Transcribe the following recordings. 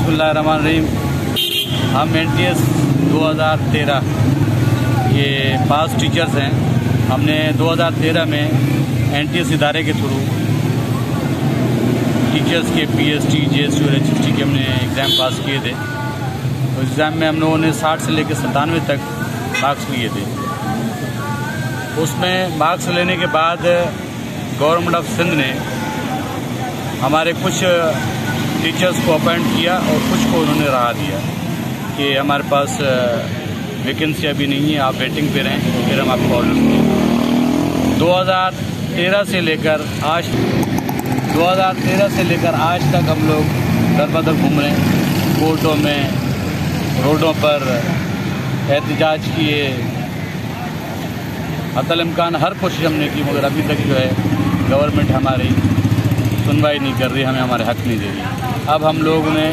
बिस्मिल्लाहिर्रहमानिर्रहीम। हम NTS 2013 ये पास टीचर्स हैं। हमने 2013 में NTS इदारे के थ्रू टीचर्स के PST, JST और HST के हमने एग्ज़ाम पास किए थे। तो एग्ज़ाम में हम लोगों ने 60 से लेकर 97 तक मार्क्स लिए थे। उसमें मार्क्स लेने के बाद गवर्नमेंट ऑफ सिंध ने हमारे कुछ टीचर्स को अपॉइंट किया और कुछ को उन्होंने राह दिया कि हमारे पास वैकेंसी अभी नहीं है, आप वेटिंग पे रहें, तो फिर हम आपको ऑर्डर दें। 2013 से लेकर आज तक हम लोग दर बदर घूम रहे हैं, कोर्टों में, रोडों पर एहतजाज किए, अतल इम्कान हर कोशिश हमने की, मगर अभी तक जो है गवर्नमेंट हमारी सुनवाई नहीं कर रही, हमें हमारे हक नहीं दे रही। अब हम लोगों ने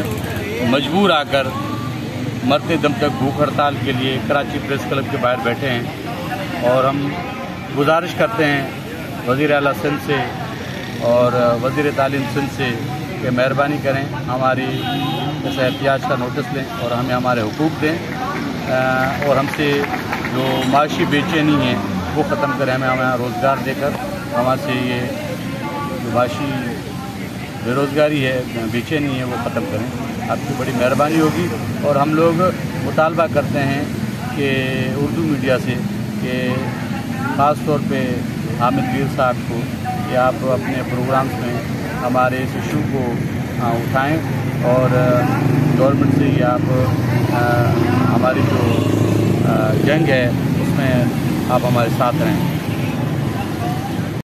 मजबूर आकर मरते दम तक भूख हड़ताल के लिए कराची प्रेस क्लब के बाहर बैठे हैं और हम गुजारिश करते हैं वज़ीर आला सिंध से और वज़ीर तालीम सिंध से कि मेहरबानी करें, हमारी इस एहतियाज का नोटिस लें और हमें हमारे हुकूक दें और हमसे जो माशी बेचैनी है वो ख़त्म करें, हमें हमारा रोज़गार देकर हमारे से ये जो माशी बेरोज़गारी है, बेचैनी है, वो ख़त्म करें। आपकी बड़ी मेहरबानी होगी। और हम लोग मुतालबा करते हैं कि उर्दू मीडिया से कि ख़ास तौर पे हामिद मीर साहब को कि आप अपने प्रोग्राम्स में हमारे इस इशू को उठाएं और गवर्नमेंट से ही आप हमारी जो जंग है उसमें आप हमारे साथ रहें।